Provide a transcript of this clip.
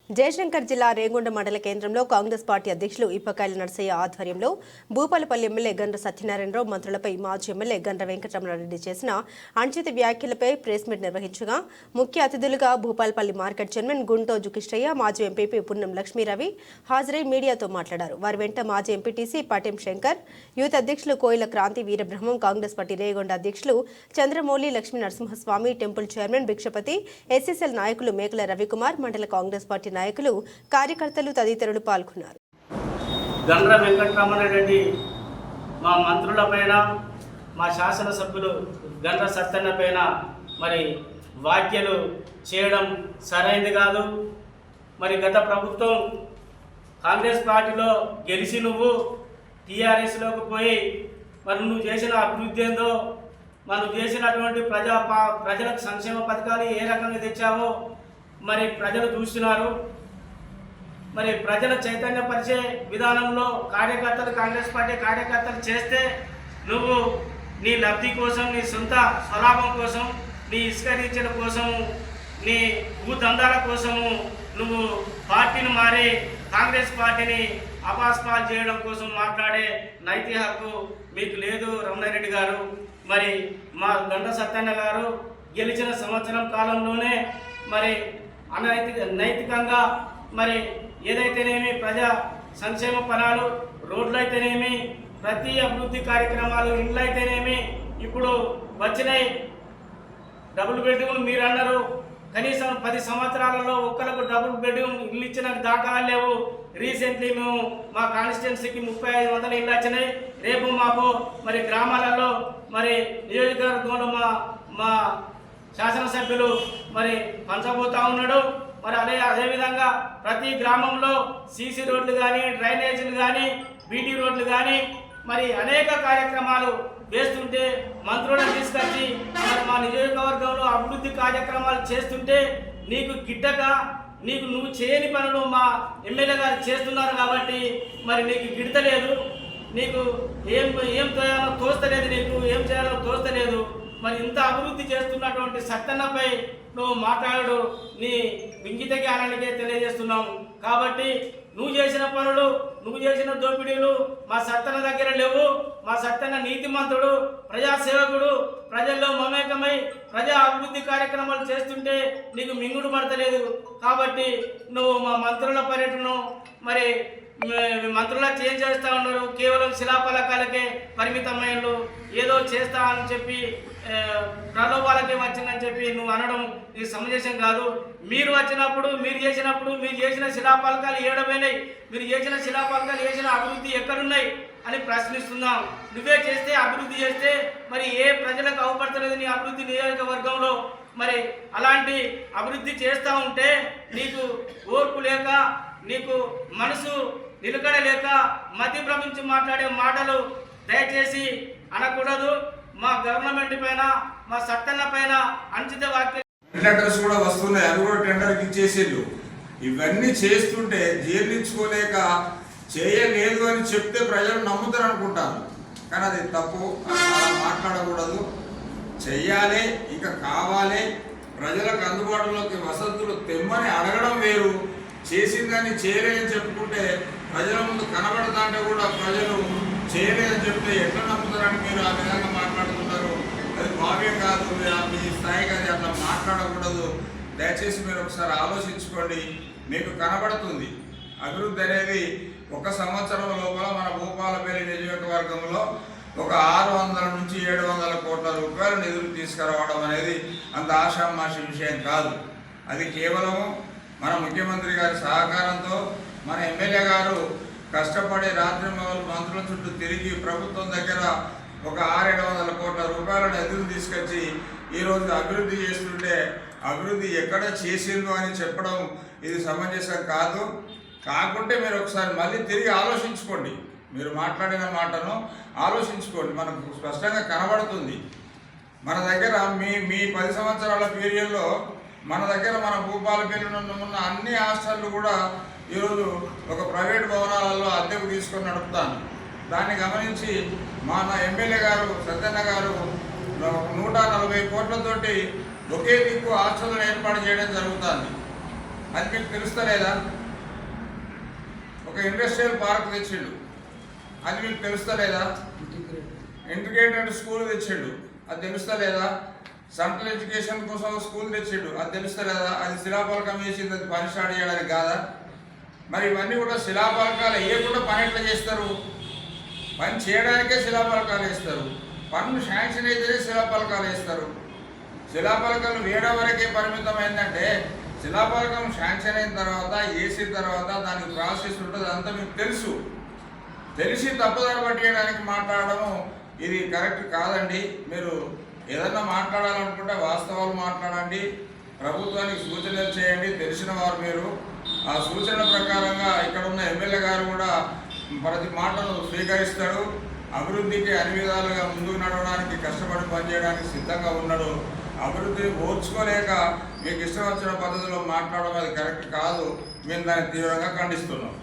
జయశంకర్ జిల్లా రేగొండ మండల కేంద్రంలో కాంగ్రెస్ పార్టీ అధ్యక్షులు ఇప్పకాయల నరసయ్య ఆధ్వర్యంలో భూపాలపల్లి ఎమ్మెల్యే గండ్ర సత్యనారాయణరావు మంత్రులపై మాజీ ఎమ్మెల్యే గండ్ర వెంకటరమణారెడ్డి చేసిన అనుచిత వ్యాఖ్యలపై ప్రెస్ మీట్ నిర్వహించగా ముఖ్య అతిథులుగా భూపాలపల్లి మార్కెట్ చైర్మన్ గుంటోజు కిష్టయ్య, మాజీ ఎంపీపీ పున్నం లక్ష్మీరవి హాజరై మీడియాతో మాట్లాడారు. వారి వెంట మాజీ ఎంపీటీసీ పాటెం శంకర్, యూత్ అధ్యక్షులు కోయిల క్రాంతి వీరబ్రహ్మం, కాంగ్రెస్ పార్టీ రేగొండ అధ్యక్షులు Chandramouli, Lakshmi Narasimhaswamy, temple chairman Bhikshapathi, SSL నాయకులు మేకల రవికుమార్, మండల కాంగ్రెస్ పార్టీ నాయకులు, కార్యకర్తలు తదితరులు పాల్గొన్నారు. గండ్ర వెంకటరమణారెడ్డి మా మంత్రులపైన, మా శాసనసభ్యులు గండ్ర సత్తన్న పైన మరి వ్యాఖ్యలు చేయడం సరైనది కాదు. మరి గత ప్రభుత్వం కాంగ్రెస్ పార్టీలో గెలిచి నువ్వు టీఆర్ఎస్లోకి పోయి మరి నువ్వు చేసిన అభివృద్ధి ఏందో, మనం చేసినటువంటి ప్రజలకు సంక్షేమ పథకాలు ఏ రకంగా తెచ్చావో మరి ప్రజలు చూస్తున్నారు. మరి ప్రజల చైతన్యపరిచే విధానంలో కార్యకర్తలు, కాంగ్రెస్ పార్టీ కార్యకర్తలు చేస్తే నువ్వు నీ లబ్ధి కోసం, నీ సొంత స్వలాభం కోసం, నీ ఇసుక రీచల కోసము, నీ భూదందాల కోసము నువ్వు పార్టీని మారి కాంగ్రెస్ పార్టీని అపాస్పాలు చేయడం కోసం మాట్లాడే నైతిక హక్కు మీకు లేదు రమణారెడ్డి గారు. మరి మా గండ్ర సత్తన్న గారు గెలిచిన సంవత్సరం కాలంలోనే మరి నైతికంగా మరి ఏదైతేనేమి ప్రజా సంక్షేమ ఫలాలు, రోడ్లు అయితేనేమి, ప్రతి అభివృద్ధి కార్యక్రమాలు, ఇండ్లు అయితేనేమి ఇప్పుడు వచ్చినాయి. డబుల్ బెడ్రూమ్ మీరు అన్నారు, కనీసం 10 సంవత్సరాలలో ఒక్కరికి డబుల్ బెడ్రూమ్ ఇల్లు ఇచ్చిన దాఖలాలు లేవు. రీసెంట్లీ మేము మా కాన్స్టిట్యున్సీకి 3500 ఇళ్ళు వచ్చినాయి. రేపు మాకు మరి గ్రామాలలో మరి నియోజకవర్గంలో మా శాసనసభ్యులు మరి పంచబోతా ఉన్నాడు. మరి అదేవిధంగా ప్రతి గ్రామంలో సీసీ రోడ్లు కానీ, డ్రైనేజీలు కానీ, బీటీ రోడ్లు కానీ మరి అనేక కార్యక్రమాలు వేస్తుంటే మంత్రులను తీసుకొచ్చి మరి మా నియోజకవర్గంలో అభివృద్ధి కార్యక్రమాలు చేస్తుంటే నీకు గిట్టక నువ్వు చేయని పనులు మా ఎమ్మెల్యే గారు చేస్తున్నారు కాబట్టి మరి నీకు గిడతలేదు, నీకు ఏం చేయాలో తోస్తలేదు, నీకు ఏం చేయాలో తోస్తలేదు. మరి ఇంత అభివృద్ధి చేస్తున్నటువంటి సత్తన్నపై నువ్వు మాట్లాడు నీ ఇంగిత జ్ఞానానికే తెలియజేస్తున్నావు. కాబట్టి నువ్వు చేసిన పనులు, నువ్వు చేసిన దోపిడీలు మా సత్తన్న దగ్గర లేవు. మా సత్తన్న నీతిమంతుడు, ప్రజాసేవకుడు, ప్రజల్లో మమేకమై ప్రజా అభివృద్ధి కార్యక్రమాలు చేస్తుంటే నీకు మింగుడు పడతలేదు. కాబట్టి నువ్వు మా మంత్రుల పర్యటన మరి మంత్రులా చేంజ్ చేస్తూ ఉన్నారు. కేవలం శిలాఫలకాలకే పరిమితమైనలు, ఏదో చేస్తా అని చెప్పి ప్రలోభాలకే వచ్చిందని చెప్పి నువ్వు అనడం ఇది సమంజసం కాదు. మీరు వచ్చినప్పుడు, మీరు చేసిన శిలాఫలకాలు ఏడమైనాయి, మీరు చేసిన శిలాఫలకాలు చేసిన అభివృద్ధి ఎక్కడున్నాయి అని ప్రశ్నిస్తున్నాం. నువ్వే చేస్తే, అభివృద్ధి చేస్తే మరి ఏ ప్రజలకు అవపడతలేదు నీ అభివృద్ధి నియోజకవర్గంలో. మరి అలాంటి అభివృద్ధి చేస్తూ ఉంటే నీకు ఓర్పు లేక, నీకు మనసు నిలకడ లేక మధ్య భ్రమించి మాట్లాడే మాటలు దయచేసి అనకూడదు. మా గవర్నమెంట్ పైన, మా సత్తన్న పైన అనుచిత వ్యాఖ్యలు టెండర్స్ కూడా వస్తున్నాయి, అవి కూడా టెండర్కి ఇచ్చేసేళ్ళు. ఇవన్నీ చేస్తుంటే జీర్ణించుకోలేక చేయలేదు అని చెప్తే ప్రజలు నమ్ముతారు అనుకుంటాను, కానీ అది తప్పు. అలా మాట్లాడకూడదు. చెయ్యాలి, ఇక కావాలి. ప్రజలకు అందుబాటులోకి వసతులు తెమ్మని అడగడం వేరు, చేసిందని చేయలేదని చెప్పుకుంటే ప్రజల ముందు కనబడతా అంటే కూడా ప్రజలు చేయలేదని చెప్తే ఎట్లా నమ్ముతారని మీరు ఆ విధంగా మాట్లాడుతున్నారు. అది భావ్యం కాదు, మీ స్థాయికి అది అట్లా మాట్లాడకూడదు. దయచేసి మీరు ఒకసారి ఆలోచించుకోండి. మీకు కనబడుతుంది అభివృద్ధి అనేది. 1 సంవత్సరం లోపల మన భూపాలపల్లి నియోజకవర్గంలో ఒక 600 నుంచి 700 కోట్ల రూపాయల నిధులు తీసుకురావడం అనేది అంత ఆషామాషి విషయం కాదు. అది కేవలము మన ముఖ్యమంత్రి గారి సహకారంతో, మన ఎమ్మెల్యే గారు కష్టపడి రాత్రి మంత్రుల చుట్టూ తిరిగి ప్రభుత్వం దగ్గర ఒక 600-700 కోట్ల రూపాయల నిధులు తీసుకొచ్చి ఈరోజు అభివృద్ధి చేస్తుంటే అభివృద్ధి ఎక్కడ చేసిందో అని చెప్పడం ఇది సమంజసం కాదు. కాకుంటే మీరు ఒకసారి మళ్ళీ తిరిగి ఆలోచించుకోండి. మీరు మాట్లాడిన మాటను ఆలోచించుకోండి. మనకు స్పష్టంగా కనబడుతుంది. మన దగ్గర మీ 10 సంవత్సరాల పీరియడ్లో మన దగ్గర మన భూపాలపల్లిలో ఉన్న అన్ని హాస్టళ్ళు కూడా ఈరోజు ఒక ప్రైవేట్ భవనాలలో అద్దెకు తీసుకొని నడుపుతాను. దాన్ని గమనించి మన ఎమ్మెల్యే గారు సత్యన్న గారు 140 కోట్లతోటి ఒకే దిక్కు హాస్టళ్లను ఏర్పాటు చేయడం జరుగుతుంది. అది మీకు తెలుస్తలేదా? ఒక ఇండస్ట్రియల్ పార్క్ తెచ్చిండు, అది మీకు తెలుస్తలేదా? ఇంటిగ్రేటెడ్ స్కూల్ తెచ్చిండు, అది తెలుస్తలేదా? సెంట్రల్ ఎడ్యుకేషన్ కోసం స్కూల్ తెచ్చిండు, అది తెలుస్తలేదా? అది శిలాఫలకం వేసింది, అది పని స్టార్ట్ చేయడానికి కాదా? మరి ఇవన్నీ కూడా శిలాఫలకాలు వేయకుండా పని ఎట్లా చేస్తారు? పని చేయడానికే శిలాఫలకాలు వేస్తారు, పన్ను శాంక్షన్ అయితేనే శిలాఫలకాలు వేస్తారు. శిలాఫలకాలు వేయడం వరకే పరిమితమైందంటే శిలాఫలకం శాంక్షన్ అయిన తర్వాత వేసిన తర్వాత దానికి ప్రాసెస్ ఉంటుంది, అదంతా మీకు తెలిసి తప్పుదారి పట్టేయడానికి మాట్లాడడము ఇది కరెక్ట్ కాదండి. మీరు ఏదన్నా మాట్లాడాలనుకుంటే వాస్తవాలు మాట్లాడండి, ప్రభుత్వానికి సూచనలు చేయండి. తెలిసిన వారు మీరు ఆ సూచన ప్రకారంగా ఇక్కడ ఉన్న ఎమ్మెల్యే గారు కూడా ప్రతి మాటను స్వీకరిస్తాడు. అభివృద్ధికి అన్ని విధాలుగా ముందుకు నడవడానికి కష్టపడి పనిచేయడానికి సిద్ధంగా ఉన్నాడు. అభివృద్ధిని ఓర్చుకోలేక మీకు ఇష్టం వచ్చిన పద్ధతిలో మాట్లాడడం అది కరెక్ట్ కాదు. మేము దాన్ని తీవ్రంగా ఖండిస్తున్నాం.